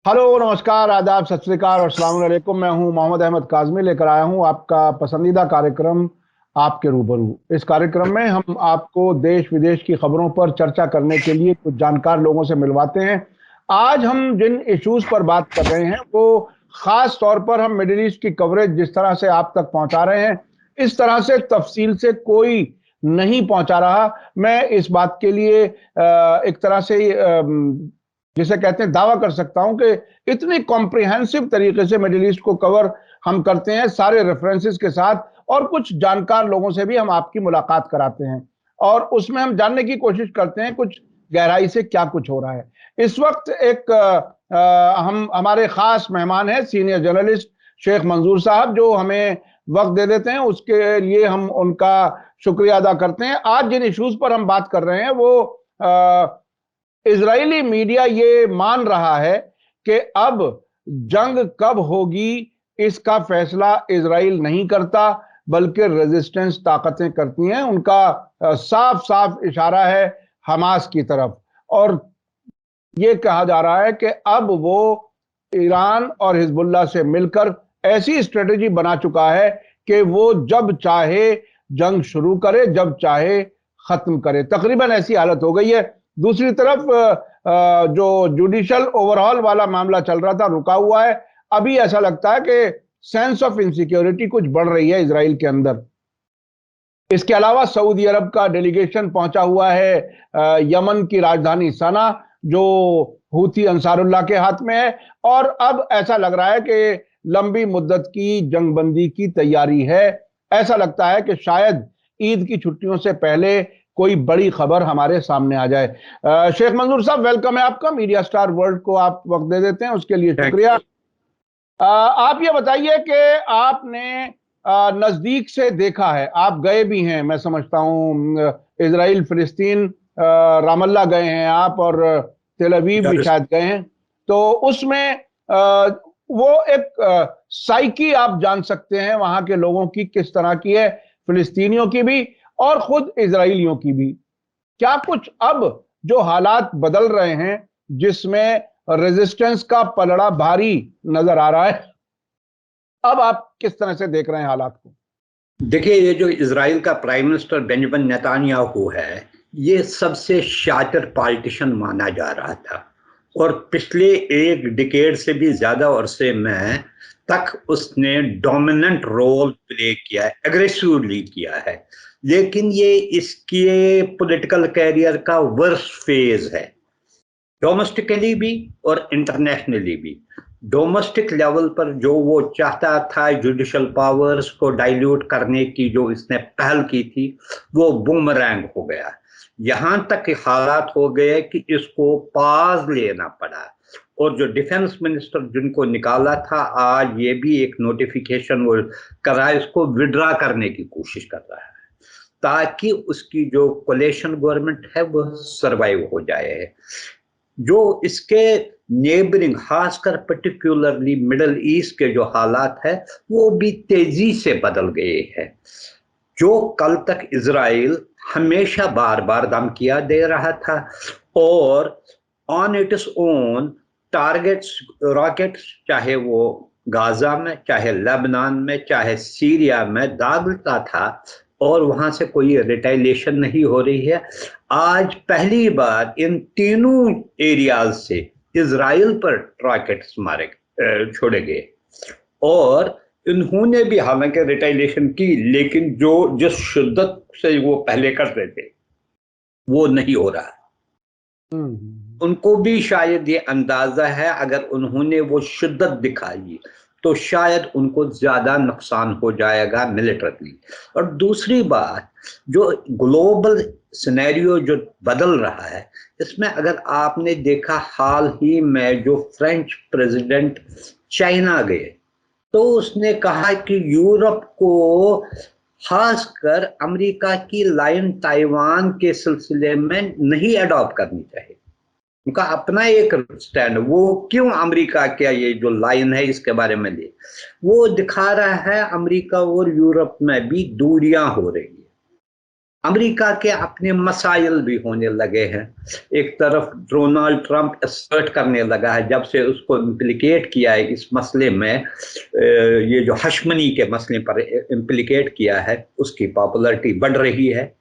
Hello, नमस्कार, आदाब, सत श्री अकाल और अस्सलाम वालेकुम। मैं हूं मोहम्मद अहमद काज़मी, लेकर आया हूं आपका पसंदीदा कार्यक्रम आपके रूबरू। इस कार्यक्रम में हम आपको देश विदेश की खबरों पर चर्चा करने के लिए कुछ जानकार लोगों से मिलवाते हैं। आज हम जिन इश्यूज पर बात कर रहे हैं वो खास तौर पर हम मिडिल ईस्ट की कवरेज जिस तरह से आप तक पहुंचा रहे हैं, इस तरह से तफसील से कोई नहीं पहुंचा रहा। मैं इस बात के लिए एक तरह से जिसे कहते हैं दावा कर सकता हूं कि इतनी कॉम्प्रिहेंसिव तरीके से मिडिल ईस्ट को कवर हम करते हैं, सारे रेफरेंसेस के साथ, और कुछ जानकार लोगों से भी हम आपकी मुलाकात कराते हैं और उसमें हम जानने की कोशिश करते हैं कुछ गहराई से क्या कुछ हो रहा है। इस वक्त एक हम हमारे खास मेहमान हैं, सीनियर जर्नलिस्ट शेख मंजूर साहब, जो हमें वक्त दे देते हैं। उसके लिए हम उनका शुक्रिया अदा करते हैं। आज जिन इश्यूज पर हम बात कर रहे हैं वो इजरायली मीडिया ये मान रहा है कि अब जंग कब होगी इसका फैसला इजराइल नहीं करता, बल्कि रेजिस्टेंस ताकतें करती हैं। उनका साफ साफ इशारा है हमास की तरफ, और ये कहा जा रहा है कि अब वो ईरान और हिजबुल्लाह से मिलकर ऐसी स्ट्रेटेजी बना चुका है कि वो जब चाहे जंग शुरू करे, जब चाहे खत्म करे। तकरीबन ऐसी हालत हो गई है। दूसरी तरफ जो जुडिशियल ओवरऑल वाला मामला चल रहा था, रुका हुआ है। अभी ऐसा लगता है कि सेंस ऑफ इनसिक्योरिटी कुछ बढ़ रही है इजराइल के अंदर। इसके अलावा सऊदी अरब का डेलीगेशन पहुंचा हुआ है यमन की राजधानी सना, जो हूथी अंसारुल्लाह के हाथ में है, और अब ऐसा लग रहा है कि लंबी मुद्दत की जंगबंदी की तैयारी है। ऐसा लगता है कि शायद ईद की छुट्टियों से पहले कोई बड़ी खबर हमारे सामने आ जाए। शेख मंजूर साहब, वेलकम है आपका। मीडिया स्टार वर्ल्ड को आप वक्त दे देते हैं, उसके लिए शुक्रिया। आप ये बताइए कि आपने नजदीक से देखा है, आप गए भी हैं, मैं समझता हूं इजराइल, फिलिस्तीन, रामल्ला गए हैं आप, और तेल अवीव भी शायद गए हैं। तो उसमें वो एक साइकी आप जान सकते हैं वहां के लोगों की किस तरह की है, फिलिस्तीनियों की भी और खुद इजराइलियों की भी। क्या कुछ अब जो हालात बदल रहे हैं जिसमें रेजिस्टेंस का पलड़ा भारी नजर आ रहा है, अब आप किस तरह से देख रहे हैं हालात को? देखिए, ये जो इजराइल का प्राइम मिनिस्टर बेंजामिन नेतान्याहू है, ये सबसे शातिर पॉलिटिशियन माना जा रहा था और पिछले एक डिकेड से भी ज्यादा अरसे में तक उसने डोमिनेंट रोल प्ले किया है, एग्रेसिवली किया है। लेकिन ये इसके पॉलिटिकल कैरियर का वर्स्ट फेज है, डोमेस्टिकली भी और इंटरनेशनली भी। डोमेस्टिक लेवल पर जो वो चाहता था जुडिशियल पावर्स को डाइल्यूट करने की, जो इसने पहल की थी, वो बूमरैंग हो गया। यहां तक हालात हो गए कि इसको पाज लेना पड़ा, और जो डिफेंस मिनिस्टर जिनको निकाला था, आज ये भी एक नोटिफिकेशन वो कर रहा है, इसको विड्रा करने की कोशिश कर रहा है ताकि उसकी जो कोलेशन गवर्नमेंट है वो सरवाइव हो जाए। जो इसके नेबरिंग, खासकर पर्टिकुलरली मिडल ईस्ट के जो हालात है वो भी तेजी से बदल गए हैं। जो कल तक इजराइल हमेशा बार बार धमकियां दे रहा था और on its own targets, rockets, चाहे वो गाजा में, चाहे लेबनान में, चाहे सीरिया में दागता था और वहां से कोई रिटेलिएशन नहीं हो रही है, आज पहली बार इन तीनों एरियाज से इजराइल पर रॉकेट्स मारे छोड़े गए। और इन्होंने भी हालांकि रिटेलिएशन की, लेकिन जो जिस शिद्दत से वो पहले करते थे वो नहीं हो रहा। उनको भी शायद ये अंदाजा है अगर उन्होंने वो शिद्दत दिखाई तो शायद उनको ज्यादा नुकसान हो जाएगा मिलिटरी। और दूसरी बात, जो ग्लोबल सिनेरियो जो बदल रहा है, इसमें अगर आपने देखा हाल ही में जो फ्रेंच प्रेसिडेंट चाइना गए तो उसने कहा कि यूरोप को, खासकर अमेरिका की लाइन ताइवान के सिलसिले में नहीं अडॉप्ट करनी चाहिए। उनका अपना एक स्टैंड, वो क्यों अमेरिका का ये जो लाइन है इसके बारे में ले, वो दिखा रहा है अमेरिका और यूरोप में भी दूरियां हो रही है। अमेरिका के अपने मसाइल भी होने लगे हैं। एक तरफ डोनाल्ड ट्रंप असर्ट करने लगा है, जब से उसको इम्प्लिकेट किया है इस मसले में, ये जो हशमनी के मसले पर इम्प्लिकेट किया है, उसकी पॉपुलैरिटी बढ़ रही है।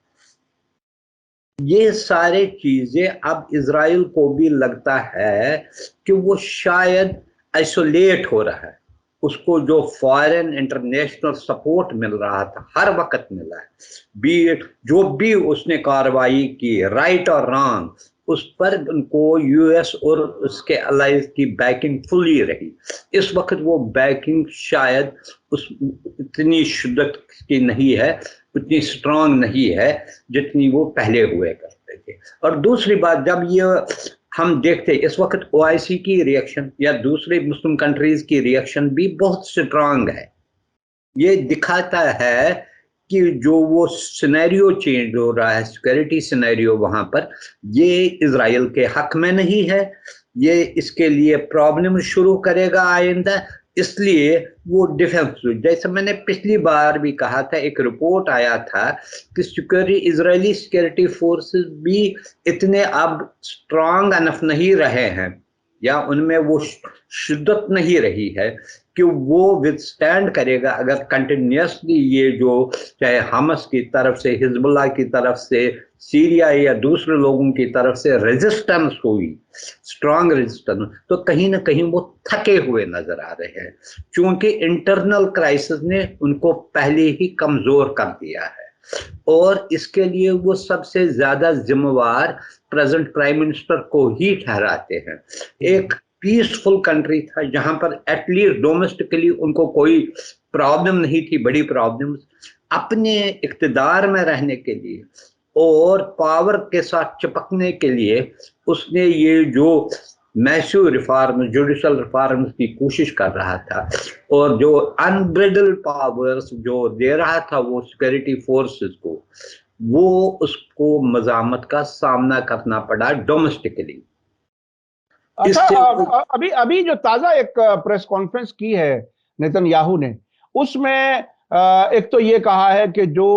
ये सारे चीजें अब इजराइल को भी लगता है कि वो शायद आइसोलेट हो रहा है। उसको जो फॉरेन इंटरनेशनल सपोर्ट मिल रहा था, हर वक्त मिला है, जो भी उसने कार्रवाई की, राइट और रॉन्ग, उस पर उनको यूएस और उसके अलाइज की बैकिंग फुली रही। इस वक्त वो बैकिंग शायद उस इतनी शिद्दत की नहीं है, उतनी स्ट्रांग नहीं है जितनी वो पहले हुए करते थे। और दूसरी बात, जब ये हम देखते इस वक्त ओआईसी की रिएक्शन या दूसरे मुस्लिम कंट्रीज की रिएक्शन भी बहुत स्ट्रांग है। ये दिखाता है कि जो वो सिनेरियो चेंज हो रहा है, सिक्योरिटी सिनेरियो वहां पर, ये इजराइल के हक में नहीं है, ये इसके लिए प्रॉब्लम शुरू करेगा आइंदा। इसलिए वो डिफेंस, जैसे मैंने पिछली बार भी कहा था, एक रिपोर्ट आया था कि इजरायली सिक्योरिटी फोर्सेस भी इतने अब स्ट्रांग अनफ नहीं रहे हैं, या उनमें वो शिद्दत नहीं रही है कि वो विदस्टैंड करेगा अगर कंटिन्यूसली ये जो चाहे हमस की तरफ से, हिजबुल्लाह की तरफ से, सीरिया या दूसरे लोगों की तरफ से रेजिस्टेंस हुई, स्ट्रांग रेजिस्टेंस, तो कहीं ना कहीं वो थके हुए नजर आ रहे हैं, क्योंकि इंटरनल क्राइसिस ने उनको पहले ही कमजोर कर दिया है। और इसके लिए वो सबसे ज्यादा जिम्मेवार प्रेजेंट प्राइम मिनिस्टर को ही ठहराते हैं। एक पीसफुल कंट्री था जहां पर एटलीस्ट डोमेस्टिकली उनको कोई प्रॉब्लम नहीं थी, बड़ी प्रॉब्लम, अपने इक्तदार में रहने के लिए और पावर के साथ चिपकने के लिए उसने ये जो मैसिव रिफॉर्म, जुडिशल रिफॉर्म्स की कोशिश कर रहा था, और जो अनब्रिडल्ड पावर्स जो दे रहा था वो सिक्योरिटी फोर्सेस को, वो उसको मज़ामत का सामना करना पड़ा डोमेस्टिकली। अच्छा, अभी अभी जो ताजा एक प्रेस कॉन्फ्रेंस की है नेतन्याहू ने, उसमें एक तो ये कहा है कि जो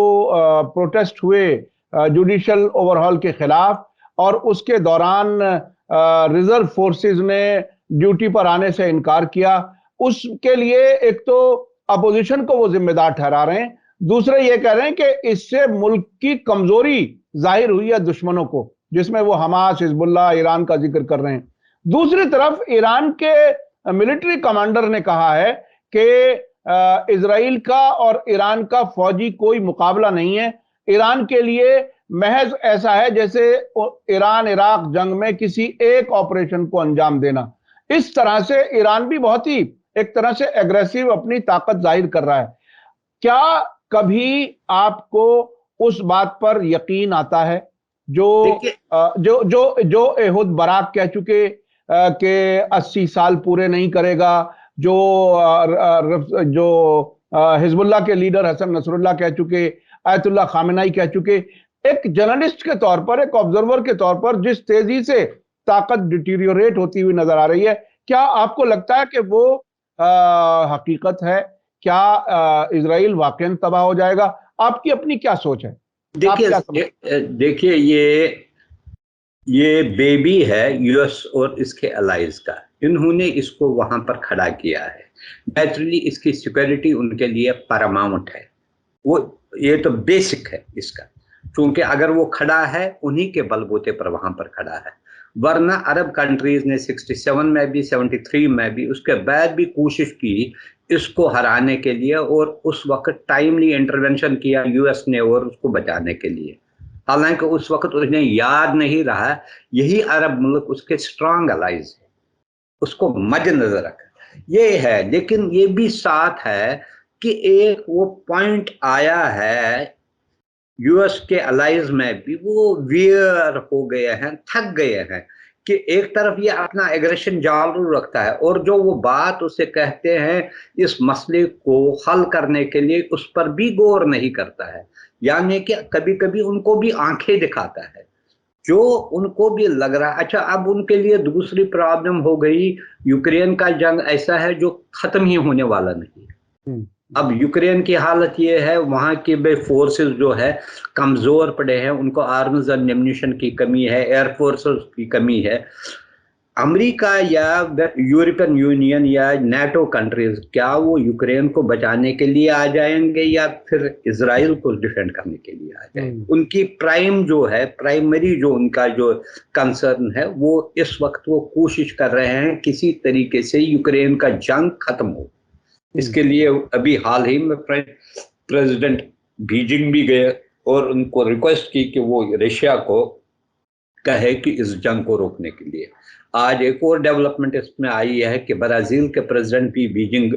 प्रोटेस्ट हुए जुडिशल ओवरहॉल के खिलाफ और उसके दौरान रिजर्व फोर्सेस ने ड्यूटी पर आने से इनकार किया, उसके लिए एक तो अपोजिशन को वो जिम्मेदार ठहरा रहे हैं, दूसरे ये कह रहे हैं कि इससे मुल्क की कमजोरी जाहिर हुई है दुश्मनों को, जिसमें वो हमास, हिजबुल्लाह, ईरान का जिक्र कर रहे हैं। दूसरी तरफ ईरान के मिलिट्री कमांडर ने कहा है कि इजराइल का और ईरान का फौजी कोई मुकाबला नहीं है, ईरान के लिए महज ऐसा है जैसे ईरान इराक जंग में किसी एक ऑपरेशन को अंजाम देना। इस तरह से ईरान भी बहुत ही एक तरह से एग्रेसिव अपनी ताकत जाहिर कर रहा है। क्या कभी आपको उस बात पर यकीन आता है जो जो जो जो एहुद बराक कह चुके कि 80 साल पूरे नहीं करेगा, जो हिजबुल्लाह के लीडर हसन नसरुल्लाह कह चुके, आयतुल्लाह खामेनाई कह चुके, एक जर्नलिस्ट के तौर पर, एक ऑब्जर्वर के तौर पर जिस तेजी से ताकत डिटीरियोरेट होती हुई नजर आ रही है, क्या आपको लगता है कि वो हकीकत है? क्या इजराइल वाकई तबाह हो जाएगा? आपकी अपनी क्या सोच है? देखिए ये बेबी है यूएस और इसके अलाइज का, इन्होंने इसको वहां पर खड़ा किया है। नेचुरली इसकी सिक्योरिटी उनके लिए पैरामाउंट है, वो ये तो बेसिक है इसका, क्योंकि अगर वो खड़ा है उन्हीं के बलबूते पर वहां पर खड़ा है। वरना अरब कंट्रीज ने 67 में भी, 73 में भी, उसके बाद भी कोशिश की इसको हराने के लिए, और उस वक्त टाइमली इंटरवेंशन किया यूएस ने और उसको बचाने के लिए। हालांकि उस वक्त उन्हें याद नहीं रहा यही अरब मुल्क उसके स्ट्रांग अलाइज है, उसको मद्देनजर रखा ये है। लेकिन ये भी साथ है कि एक वो पॉइंट आया है यूएस के अलाइज में भी, वो वियर हो गए हैं, थक गए हैं कि एक तरफ ये अपना एग्रेशन जारी रखता है और जो वो बात उसे कहते हैं इस मसले को हल करने के लिए, उस पर भी गौर नहीं करता है। यानी कि कभी कभी उनको भी आंखें दिखाता है, जो उनको भी लग रहा है। अच्छा, अब उनके लिए दूसरी प्रॉब्लम हो गई, यूक्रेन का जंग ऐसा है जो खत्म ही होने वाला नहीं है। अब यूक्रेन की हालत ये है, वहाँ के फोर्सेस जो है कमज़ोर पड़े हैं, उनको आर्म्स एंड एम्यूनिशन की कमी है, एयरफोर्स की कमी है। अमेरिका या यूरोपियन यूनियन या नाटो कंट्रीज क्या वो यूक्रेन को बचाने के लिए आ जाएंगे या फिर इजराइल को डिफेंड करने के लिए आ जाएंगे? उनकी प्राइमरी जो उनका जो कंसर्न है, वो इस वक्त वो कोशिश कर रहे हैं किसी तरीके से यूक्रेन का जंग खत्म हो। इसके लिए अभी हाल ही में प्रेसिडेंट बीजिंग भी गए और उनको रिक्वेस्ट की कि वो रशिया को कहे कि इस जंग को रोकने के लिए। आज एक और डेवलपमेंट इसमें आई है कि ब्राजील के प्रेसिडेंट भी बीजिंग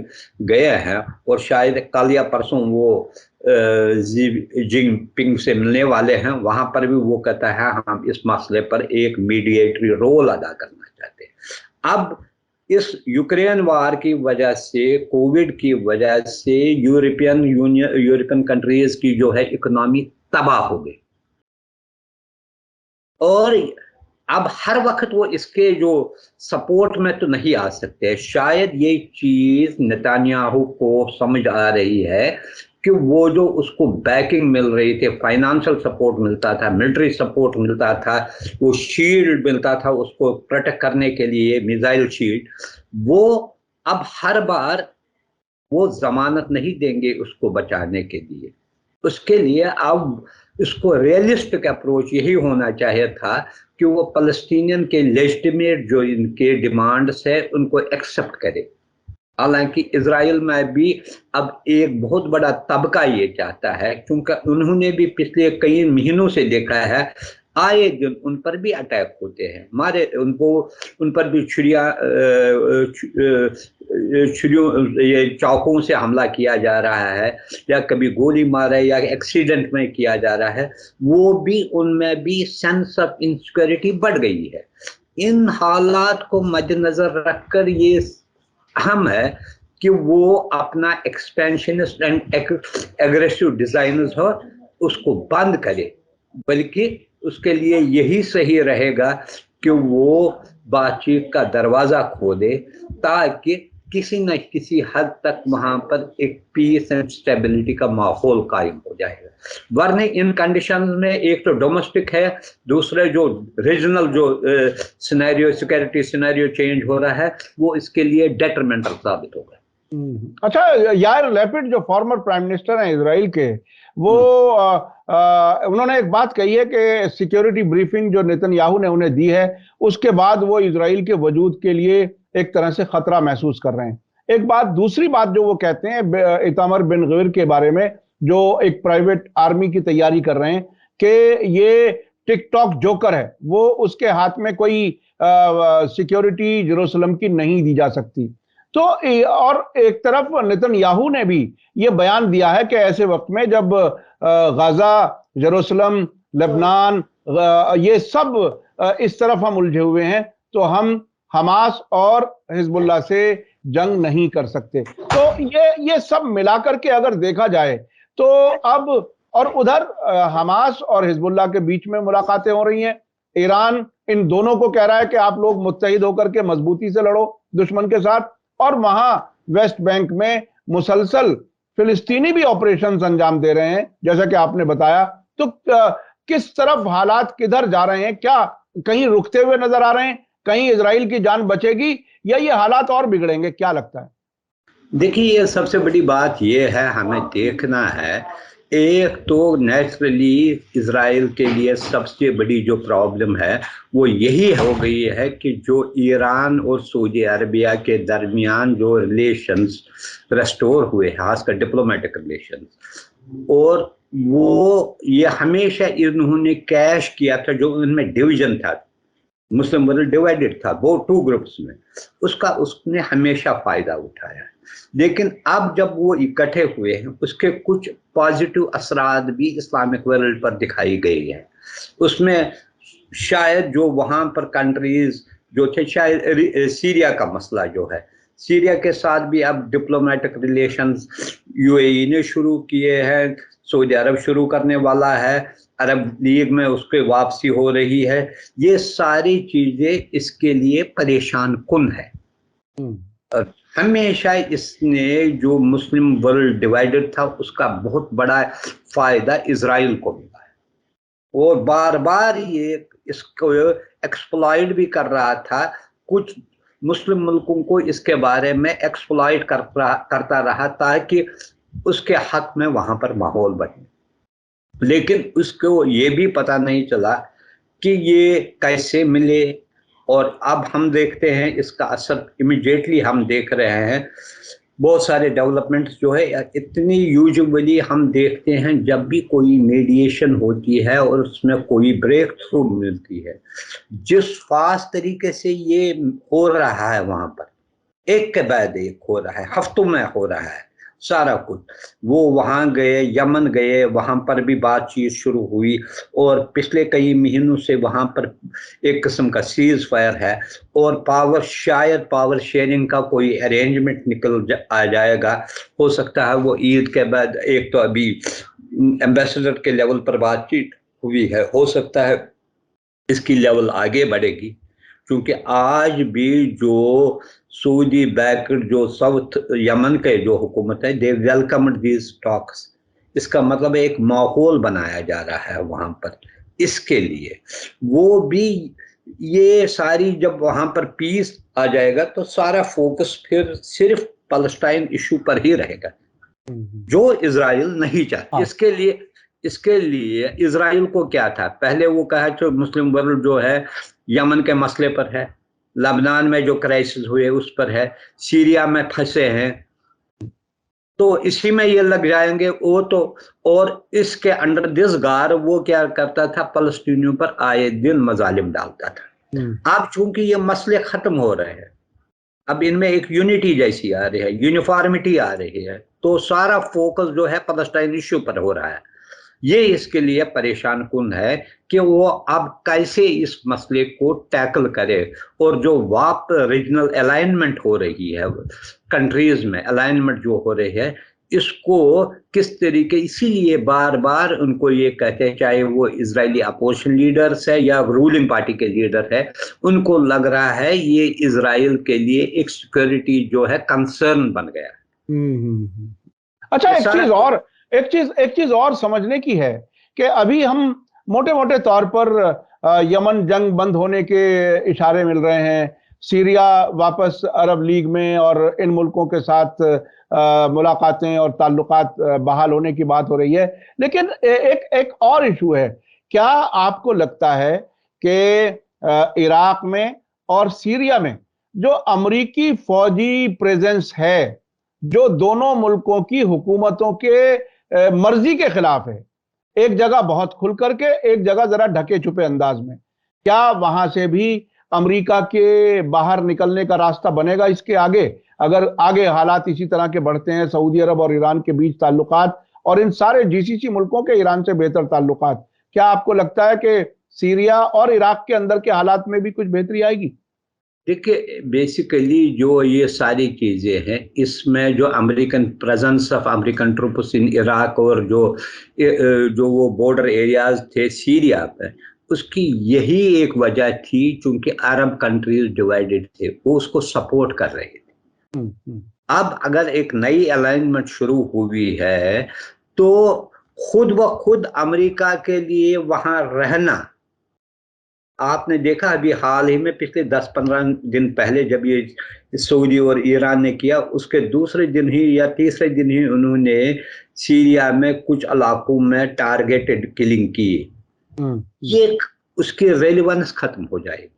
गए हैं और शायद कल या परसों वो जी जिनपिंग से मिलने वाले हैं। वहां पर भी वो कहता है हम इस मसले पर एक मीडिएटरी रोल अदा करना चाहते हैं। अब इस यूक्रेन वार की वजह से, कोविड की वजह से यूरोपियन कंट्रीज की जो है इकोनॉमी तबाह हो गई और अब हर वक्त वो इसके जो सपोर्ट में तो नहीं आ सकते। शायद ये चीज नेतन्याहू को समझ आ रही है कि वो जो उसको बैकिंग मिल रही थी, फाइनेंशियल सपोर्ट मिलता था, मिलिट्री सपोर्ट मिलता था, वो शील्ड मिलता था उसको प्रोटेक्ट करने के लिए, मिसाइल शील्ड, वो अब हर बार वो जमानत नहीं देंगे उसको बचाने के लिए। उसके लिए अब इसको रियलिस्टिक अप्रोच यही होना चाहिए था कि वो फलस्तीनियन के लेजिटिमेट जो इनके डिमांड्स है उनको एक्सेप्ट करे। हालांकि इजराइल में भी अब एक बहुत बड़ा तबका ये चाहता है, क्योंकि उन्होंने भी पिछले कई महीनों से देखा है आए दिन उन पर भी अटैक होते हैं, मारे उन पर भी छुरियों ये चाकों से हमला किया जा रहा है या कभी गोली मारा या एक्सीडेंट में किया जा रहा है। वो भी उनमें भी सेंस ऑफ इनसिक्योरिटी बढ़ गई है। इन हालात को मद्देनजर रखकर ये अहम है कि वो अपना एक्सपेंशनिस्ट एंड एग्रेसिव डिजाइनर्स हो उसको बंद करे, बल्कि उसके लिए यही सही रहेगा कि वो बातचीत का दरवाजा खोले ताकि किसी न किसी हद तक वहां पर एक पीस एंड स्टेबिलिटी का माहौल कायम हो जाएगा। वरना इन कंडीशन में एक तो डोमेस्टिक है, दूसरे जो रीजनल जो सिनेरियो सिक्योरिटी सिनेरियो चेंज हो रहा है वो इसके लिए डेट्रीमेंटल साबित होगा। अच्छा, यार लैपिड जो फॉर्मर प्राइम मिनिस्टर हैं इजराइल के, वो उन्होंने एक बात कही है कि सिक्योरिटी ब्रीफिंग जो नेतन्याहू ने उन्हें दी है उसके बाद वो इजराइल के वजूद के लिए एक तरह से खतरा महसूस कर रहे हैं। एक बात, दूसरी बात जो वो कहते हैं इतामर बिन गवीर के बारे में, जो एक प्राइवेट आर्मी की तैयारी कर रहे हैं, कि ये टिकटॉक जोकर है, वो उसके हाथ में कोई सिक्योरिटी जेरूसलम की नहीं दी जा सकती। तो और एक तरफ नेतन्याहू ने भी ये बयान दिया है कि ऐसे वक्त में जब गाजा, जेरूसलम, लेबनान, ये सब इस तरफ हम उलझे हुए हैं, तो हम हमास और हिजबुल्लाह से जंग नहीं कर सकते। तो ये सब मिलाकर के अगर देखा जाए तो अब, और उधर हमास और हिजबुल्लाह के बीच में मुलाकातें हो रही हैं। ईरान इन दोनों को कह रहा है कि आप लोग मुत्तहिद होकर के मजबूती से लड़ो दुश्मन के साथ, और वहां वेस्ट बैंक में मुसलसल फिलिस्तीनी भी ऑपरेशंस अंजाम दे रहे हैं जैसा कि आपने बताया। तो किस तरफ हालात किधर जा रहे हैं? क्या कहीं रुकते हुए नजर आ रहे हैं? कहीं इजराइल की जान बचेगी या ये हालात और बिगड़ेंगे? क्या लगता है? देखिए, ये सबसे बड़ी बात ये है, हमें देखना है, एक तो नेचुरली इजराइल के लिए सबसे बड़ी जो प्रॉब्लम है वो यही हो गई है कि जो ईरान और सऊदी अरबिया के दरमियान जो रिलेशंस रेस्टोर हुए, खासकर डिप्लोमेटिक रिलेशंस, और वो ये हमेशा इन्होंने कैश किया था, जो उनमें डिवीजन था, मुस्लिम वर्ल्ड डिवाइडेड था वो टू ग्रुप्स में, उसने हमेशा फायदा उठाया। लेकिन अब जब वो इकट्ठे हुए हैं उसके कुछ पॉजिटिव असरात भी इस्लामिक वर्ल्ड पर दिखाई गई है। उसमें शायद जो वहाँ पर कंट्रीज जो थे, शायद सीरिया का मसला जो है, सीरिया के साथ भी अब डिप्लोमेटिक रिलेशंस यूएई ने शुरू किए हैं, सऊदी अरब शुरू करने वाला है, अरब लीग में उसके वापसी हो रही है। ये सारी चीजें इसके लिए परेशान कुन है। हमेशा इसने जो मुस्लिम वर्ल्ड डिवाइडेड था उसका बहुत बड़ा फायदा इजराइल को मिला है, और बार बार ये इसको एक्सप्लॉइट भी कर रहा था। कुछ मुस्लिम मुल्कों को इसके बारे में एक्सप्लॉइट करता रहा ताकि उसके हक में वहां पर माहौल बने, लेकिन उसको ये भी पता नहीं चला कि ये कैसे मिले। और अब हम देखते हैं इसका असर इमिडिएटली हम देख रहे हैं। बहुत सारे डेवलपमेंट्स जो है इतनी यूजुअली हम देखते हैं जब भी कोई मीडिएशन होती है और उसमें कोई ब्रेक थ्रू मिलती है, जिस फास्ट तरीके से ये हो रहा है वहां पर, एक के बाद एक हो रहा है, हफ्तों में हो रहा है सारा कुछ। वो वहां गए, यमन गए, वहां पर भी बातचीत शुरू हुई, और पिछले कई महीनों से वहां पर एक किस्म का सीज फायर है, और शायद पावर शेयरिंग का कोई अरेंजमेंट आ जाएगा। हो सकता है वो ईद के बाद, एक तो अभी एम्बेसडर के लेवल पर बातचीत हुई है, हो सकता है इसकी लेवल आगे बढ़ेगी, क्योंकि आज भी जो सऊदी बैक्ड जो साउथ यमन के जो हुकूमत है, दे वेलकम्ड दीज टॉक्स। इसका मतलब एक माहौल बनाया जा रहा है वहां पर इसके लिए। वो भी ये सारी, जब वहां पर पीस आ जाएगा तो सारा फोकस फिर सिर्फ पैलेस्टाइन इशू पर ही रहेगा, जो इजराइल नहीं चाहती। इसके लिए इजराइल को क्या था, पहले वो कहा जो मुस्लिम वर्ल्ड जो है यमन के मसले पर है, लबनान में जो क्राइसिस हुए उस पर है, सीरिया में फंसे हैं, तो इसी में ये लग जाएंगे वो तो। और इसके अंडर दिस गार वो क्या करता था, फलस्तीनियों पर आए दिन मजालिम डालता था। अब चूंकि ये मसले खत्म हो रहे हैं, अब इनमें एक यूनिटी जैसी आ रही है, यूनिफॉर्मिटी आ रही है, तो सारा फोकस जो है पैलेस्टाइन इश्यू पर हो रहा है। ये इसके लिए परेशान कुन है कि वो अब कैसे इस मसले को टैकल करे, और जो वाप रीजनल अलाइनमेंट हो रही है कंट्रीज में, अलाइनमेंट जो हो रही है, इसको किस तरीके, इसीलिए बार बार उनको ये कहते हैं, चाहे वो इजरायली अपोजिशन लीडर्स है या रूलिंग पार्टी के लीडर है, उनको लग रहा है ये इजराइल के लिए एक सिक्योरिटी जो है कंसर्न बन गया। अच्छा, एक चीज और समझने की है कि अभी हम मोटे मोटे तौर पर यमन जंग बंद होने के इशारे मिल रहे हैं, सीरिया वापस अरब लीग में और इन मुल्कों के साथ मुलाकातें और ताल्लुकात बहाल होने की बात हो रही है। लेकिन एक और इशू है, क्या आपको लगता है कि इराक में और सीरिया में जो अमरीकी फौजी प्रेजेंस है, जो दोनों मुल्कों की हुकूमतों के मर्जी के खिलाफ है, एक जगह बहुत खुल करके, एक जगह जरा ढके छुपे अंदाज में, क्या वहां से भी अमेरिका के बाहर निकलने का रास्ता बनेगा इसके आगे? अगर आगे हालात इसी तरह के बढ़ते हैं, सऊदी अरब और ईरान के बीच ताल्लुकात और इन सारे जीसीसी मुल्कों के ईरान से बेहतर ताल्लुकात, क्या आपको लगता है कि सीरिया और इराक के अंदर के हालात में भी कुछ बेहतरी आएगी? देखिए, बेसिकली जो ये सारी चीज़ें हैं, इसमें जो American presence of American troops in Iraq और जो वो बॉर्डर एरियाज थे सीरिया पे, उसकी यही एक वजह थी, क्योंकि अरब कंट्रीज डिवाइडेड थे, वो उसको सपोर्ट कर रहे थे। अब अगर एक नई अलाइनमेंट शुरू हुई है, तो खुद ब खुद अमेरिका के लिए वहां रहना, आपने देखा अभी हाल ही में पिछले 10-15 दिन पहले जब ये सऊदी और ईरान ने किया, उसके दूसरे दिन ही या तीसरे दिन ही उन्होंने सीरिया में कुछ इलाकों में टारगेटेड किलिंग की। ये उसकी रेलेवेंस खत्म हो जाएगी,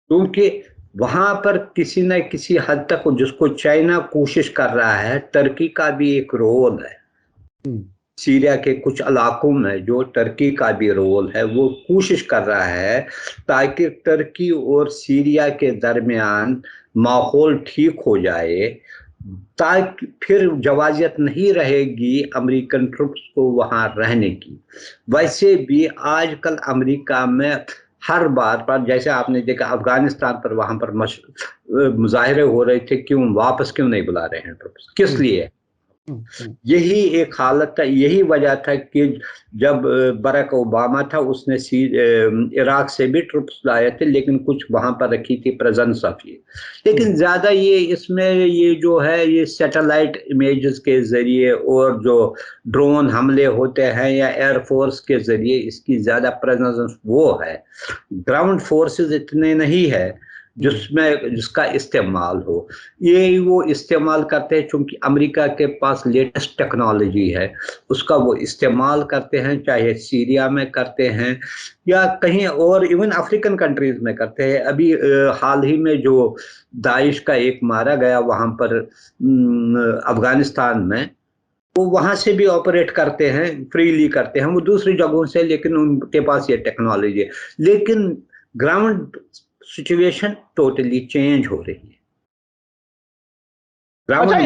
क्योंकि वहां पर किसी न किसी हद तक जिसको चाइना कोशिश कर रहा है, टर्की का भी एक रोल है। सीरिया के कुछ इलाकों में जो टर्की का भी रोल है, वो कोशिश कर रहा है ताकि टर्की और सीरिया के दरमियान माहौल ठीक हो जाए, ताकि फिर जवाजियत नहीं रहेगी अमेरिकन ट्रुप्स को वहां रहने की। वैसे भी आजकल अमेरिका में हर बात पर, जैसे आपने देखा अफगानिस्तान पर, वहां पर मुजाहिरे हो रहे थे, क्यों वापस क्यों नहीं बुला रहे हैं ट्रुप्स, किस लिए? यही एक हालत था, यही वजह था कि जब बराक ओबामा था उसने इराक से भी ट्रुप्स लाए थे, लेकिन कुछ वहां पर रखी थी प्रेजेंस ऑफ ये। लेकिन ज्यादा ये इसमें ये जो है ये सैटेलाइट इमेजेस के जरिए और जो ड्रोन हमले होते हैं या एयरफोर्स के जरिए इसकी ज्यादा प्रेजेंस वो है। ग्राउंड फोर्सेस इतने नहीं है जिसका इस्तेमाल हो। ये वो इस्तेमाल करते हैं क्योंकि अमेरिका के पास लेटेस्ट टेक्नोलॉजी है, उसका वो इस्तेमाल करते हैं, चाहे सीरिया में करते हैं या कहीं और इवन अफ्रीकन कंट्रीज में करते हैं। अभी हाल ही में जो दाइश का एक मारा गया वहां पर अफगानिस्तान में, वो वहां से भी ऑपरेट करते हैं, फ्रीली करते हैं वो दूसरी जगहों से, लेकिन उनके पास ये टेक्नोलॉजी है। लेकिन ग्राउंड सिचुएशन टोटली चेंज हो रही है। अच्छा,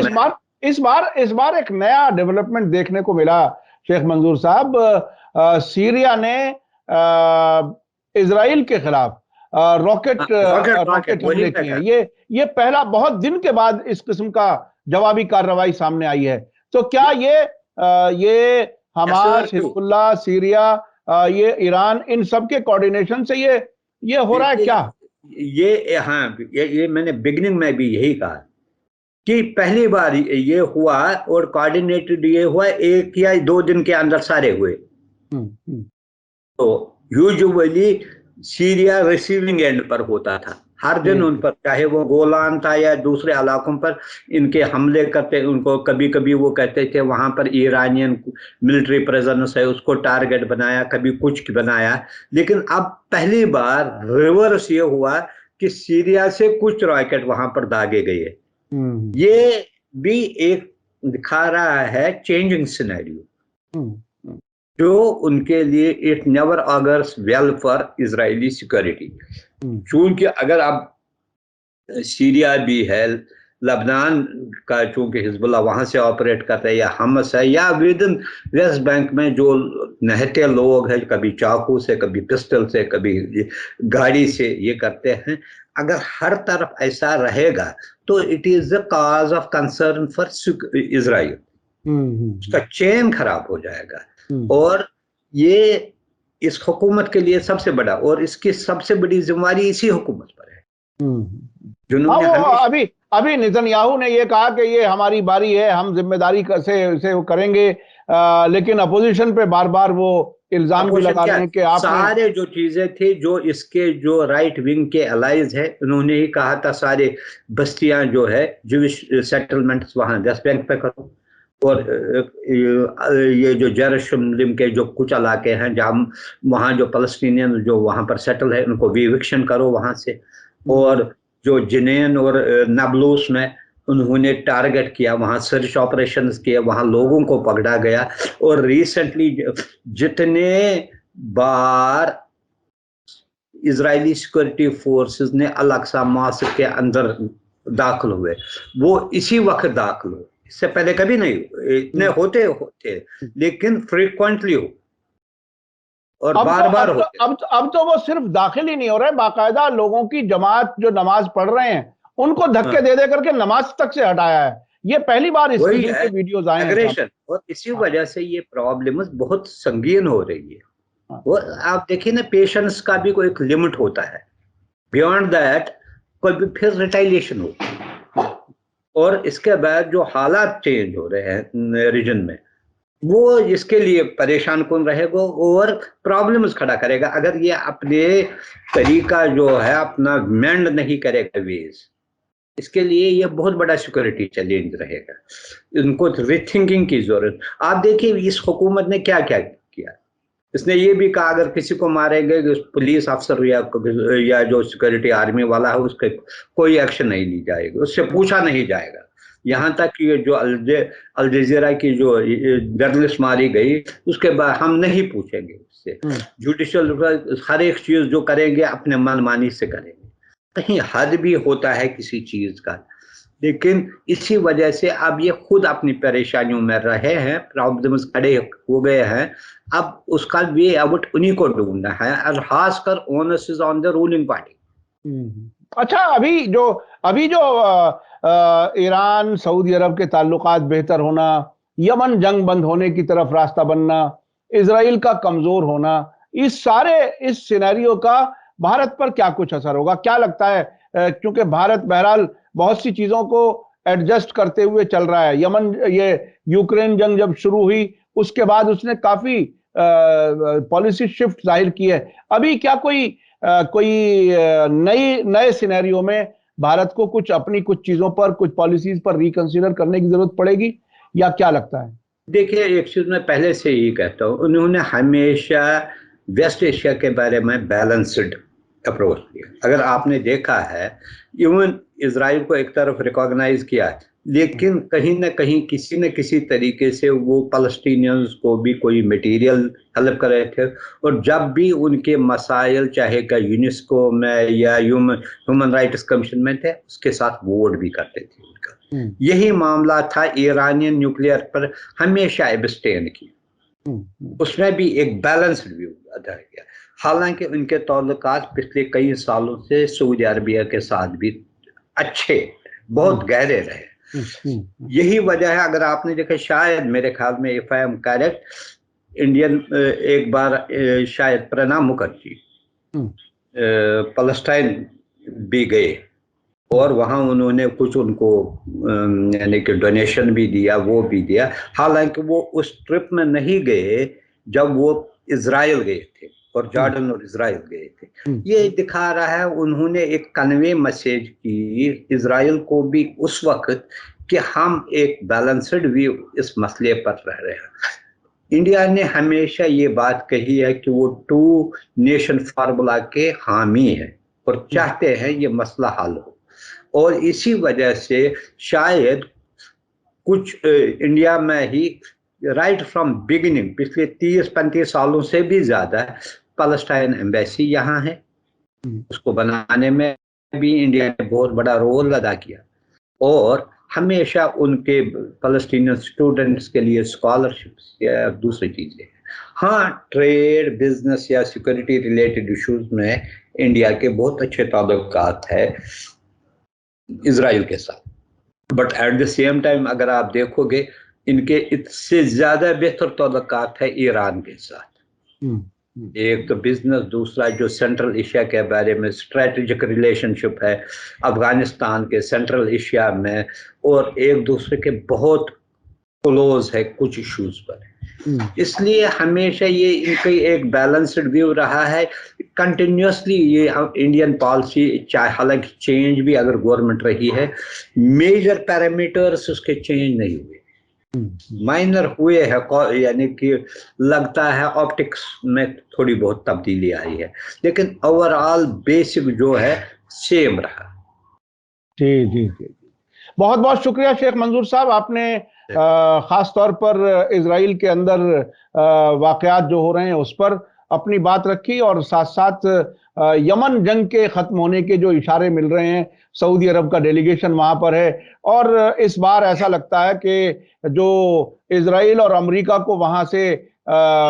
इस बार एक नया डेवलपमेंट देखने को मिला शेख मंजूर साहब। सीरिया ने इजराइल के खिलाफ रॉकेट हमले किए हैं। ये पहला बहुत दिन के बाद इस किस्म का जवाबी कार्रवाई सामने आई है। तो क्या ये हमास, हिजबुल्लाह, सीरिया, ये ईरान, इन सब के कोऑर्डिनेशन से ये हो रहा है क्या? ये मैंने बिगिनिंग में भी यही कहा कि पहली बार ये हुआ और कोऑर्डिनेटेड ये हुआ 1 या 2 दिन के अंदर सारे हुए। तो यूजुअली सीरिया रिसीविंग एंड पर होता था, हर दिन उन पर, चाहे वो गोलान था या दूसरे इलाकों पर इनके हमले करते, उनको कभी कभी वो कहते थे वहां पर ईरानियन मिलिट्री प्रेजेंस है उसको टारगेट बनाया, कभी कुछ बनाया। लेकिन अब पहली बार रिवर्स ये हुआ कि सीरिया से कुछ रॉकेट वहां पर दागे गए। ये भी एक दिखा रहा है चेंजिंग सिनेरियो, जो उनके लिए it never augurs well for Israeli security. चूंकि अगर अब सीरिया भी है, लबनान का चूंकि हिजबुल्लाह वहां से ऑपरेट करता है, या हमस है, या विद इन वेस्ट बैंक में जो नहते लोग हैं, कभी चाकू से, कभी पिस्टल से, कभी गाड़ी से ये करते हैं, अगर हर तरफ ऐसा रहेगा तो it is the cause of concern for Israel. उसका चेन खराब हो जाएगा और ये इस हुकूमत के लिए सबसे बड़ा, और इसकी सबसे बड़ी जिम्मेदारी इसी हुकूमत पर है जिन्होंने अभी नेतन्याहू ने ये कहा कि ये हमारी बारी है, हम जिम्मेदारी से करेंगे, लेकिन अपोजिशन पे बार बार वो इल्जाम भी लगा रहे हैं कि आप सारे जो चीजें थी, जो इसके जो राइट विंग के अलाइज है, उन्होंने ही कहा था सारे बस्तियां जो है ज्यूइश सेटलमेंट्स वहां वेस्ट बैंक पे करो, और ये जो जेरूसलम के जो कुछ इलाके हैं जहाँ वहाँ जो फलस्तीनियन जो वहाँ पर सेटल है उनको विविक्शन करो वहाँ से, और जो जिनेन और नाब्लूस में उन्होंने टारगेट किया, वहाँ सर्च ऑपरेशंस किए, वहाँ लोगों को पकड़ा गया। और रिसेंटली जितने बार इजरायली सिक्योरिटी फोर्सेस ने अल-अक्सा मॉस्क के अंदर दाखिल हुए, वो इसी वक्त दाखिल हुए, इससे पहले कभी नहीं हुए। इतने होते लेकिन फ्रीक्वेंटली हो और बार बार होते। अब तो वो सिर्फ दाखिल ही नहीं हो रहे, बाकायदा लोगों की जमात जो नमाज पढ़ रहे हैं उनको धक्के दे करके नमाज तक से हटाया है। ये पहली बार इस किस्म के वीडियोस आए हैं। और इसी वजह से ये प्रॉब्लम बहुत संगीन हो रही है। और आप देखिए ना, पेशेंस का भी कोई एक लिमिट होता है, बियॉन्ड दैट कोई फिर रिटाइलेशन होती है। और इसके बाद जो हालात चेंज हो रहे हैं रीजन में, वो इसके लिए परेशान कौन रहेगा और प्रॉब्लम्स खड़ा करेगा अगर ये अपने तरीका जो है अपना मेंड नहीं करेगा वेज। इसके लिए ये बहुत बड़ा सिक्योरिटी चैलेंज रहेगा, इनको रिथिंकिंग की जरूरत। आप देखिए इस हुकूमत ने क्या क्या किया। इसने ये भी कहा अगर किसी को मारेंगे पुलिस अफसर या जो सिक्योरिटी आर्मी वाला है उसके कोई एक्शन नहीं ली जाएगी, उससे पूछा नहीं जाएगा। यहाँ तक कि जो अल जजीरा की जो जर्नलिस्ट मारी गई उसके बाद हम नहीं पूछेंगे उससे। जुडिशियल हर एक चीज जो करेंगे अपने मनमानी से करेंगे। कहीं हद भी होता है किसी चीज का, लेकिन इसी वजह से अब ये खुद अपनी परेशानियों में रहे हैं, प्रॉब्लम्स खड़े हो गए हैं। अब उसका वे आउट उन्हीं को ढूंढना है, और खासकर onus is on the ruling party. अच्छा, अभी जो ईरान सऊदी अरब के ताल्लुकात बेहतर होना, यमन जंग बंद होने की तरफ रास्ता बनना, इजराइल का कमजोर होना, इस सिनेरियो का भारत पर क्या कुछ असर होगा, क्या लगता है? क्योंकि भारत बहरहाल बहुत सी चीजों को एडजस्ट करते हुए चल रहा है। ये यूक्रेन जंग जब शुरू हुई उसके बाद उसने काफी पॉलिसी शिफ्ट जाहिर की है। अभी क्या कोई नए सिनेरियो में भारत को कुछ चीजों पर, कुछ पॉलिसीज पर रिकंसीडर करने की जरूरत पड़ेगी, या क्या लगता है? देखिए, एक चीज मैं पहले से ही कहता हूँ, उन्होंने हमेशा वेस्ट एशिया के बारे में बैलेंस्ड अप्रोच लिया। अगर आपने देखा है, इवन इजराइल को एक तरफ रिकॉग्नाइज किया, लेकिन कहीं ना कहीं किसी न किसी तरीके से वो पैलेस्टीनियंस को भी कोई मटेरियल हेल्प कर रहे थे, और जब भी उनके मसाइल चाहे का यूनेस्को में या ह्यूमन राइट्स कमीशन में थे, उसके साथ वोट भी करते थे उनका। यही मामला था ईरानियन न्यूक्लियर पर हमेशा एब्सटेन किया, उसमें भी एक बैलेंस्ड व्यू अदा किया। हालांकि उनके ताल्लुकात पिछले कई सालों से सऊदी अरबिया के साथ भी अच्छे, बहुत गहरे रहे। यही वजह है, अगर आपने देखा, शायद मेरे ख्याल में, if I am correct, Indian एक बार शायद प्रणब मुखर्जी पैलेस्टाइन भी गए, और वहां उन्होंने कुछ उनको यानी कि डोनेशन भी दिया, वो भी दिया। हालांकि वो उस ट्रिप में नहीं गए जब वो इजराइल गए थे और जॉर्डन और इजराइल गए थे। ये दिखा रहा है उन्होंने एक कन्वे मैसेज की इजराइल को भी उस वक्त कि हम एक बैलेंस्ड व्यू इस मसले पर रह रहे हैं। इंडिया ने हमेशा ये बात कही है कि वो 2 नेशन फार्मूला के हामी है और चाहते हैं ये मसला हल हो, और इसी वजह से शायद कुछ इंडिया में ही राइट फ्रॉम बिगिनिंग पिछले 30-35 सालों से भी ज्यादा पैलेस्टाइन एम्बेसी यहाँ है, उसको बनाने में भी इंडिया ने बहुत बड़ा रोल अदा किया, और हमेशा उनके पैलेस्टीनियन स्टूडेंट्स के लिए स्कॉलरशिप्स या दूसरी चीजें। हाँ, ट्रेड, बिजनेस या सिक्योरिटी रिलेटेड इश्यूज में इंडिया के बहुत अच्छे ताल्लुकात है इजराइल के साथ, but at the same time अगर आप देखोगे, इनके इससे ज्यादा बेहतर ताल्लुकात है ईरान के साथ। एक तो बिजनेस, दूसरा जो सेंट्रल एशिया के बारे में स्ट्रेटेजिक रिलेशनशिप है अफगानिस्तान के सेंट्रल एशिया में, और एक दूसरे के बहुत क्लोज है कुछ इश्यूज पर। इसलिए हमेशा ये इनका एक बैलेंस्ड व्यू रहा है कंटिन्यूसली। ये इंडियन पॉलिसी, चाहे हालांकि चेंज भी अगर गवर्नमेंट रही है, मेजर पैरामीटर्स उसके चेंज नहीं हुए, माइनर हुए हैं, यानी कि लगता है ऑप्टिक्स में थोड़ी बहुत तब्दीली आई है, लेकिन ओवरऑल बेसिक जो है सेम रहा। जी जी जी, बहुत बहुत शुक्रिया शेख मंजूर साहब, आपने खास तौर पर इजराइल के अंदर वाकयात जो हो रहे हैं उस पर अपनी बात रखी, और साथ साथ यमन जंग के खत्म होने के जो इशारे मिल रहे हैं, सऊदी अरब का डेलीगेशन वहां पर है, और इस बार ऐसा लगता है कि जो इजराइल और अमेरिका को वहां से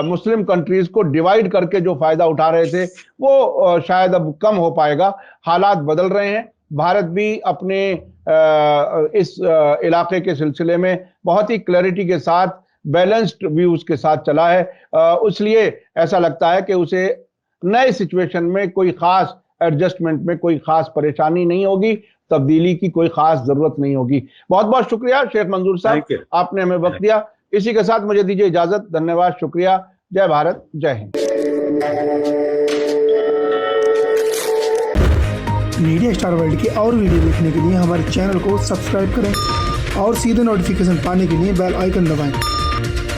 मुस्लिम कंट्रीज को डिवाइड करके जो फायदा उठा रहे थे वो शायद अब कम हो पाएगा। हालात बदल रहे हैं, भारत भी अपने इस इलाके के सिलसिले में बहुत ही क्लैरिटी के साथ, बैलेंस्ड व्यूज के साथ चला है, इसलिए ऐसा लगता है कि उसे नए सिचुएशन में कोई खास एडजस्टमेंट में कोई खास परेशानी नहीं होगी, तब्दीली की कोई खास जरूरत नहीं होगी। बहुत बहुत शुक्रिया शेख मंजूर साहब, आपने हमें वक्त दिया। इसी के साथ मुझे दीजिए इजाजत, धन्यवाद, शुक्रिया, जय भारत, जय हिंद। मीडिया स्टार वर्ल्ड के और वीडियो देखने के लिए हमारे चैनल को सब्सक्राइब करें और सीधे नोटिफिकेशन पाने के लिए बेल आइकन दबाएं।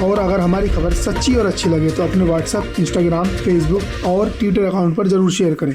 और अगर हमारी खबर सच्ची और अच्छी लगे तो अपने व्हाट्सएप, इंस्टाग्राम, फेसबुक और ट्विटर अकाउंट पर जरूर शेयर करें।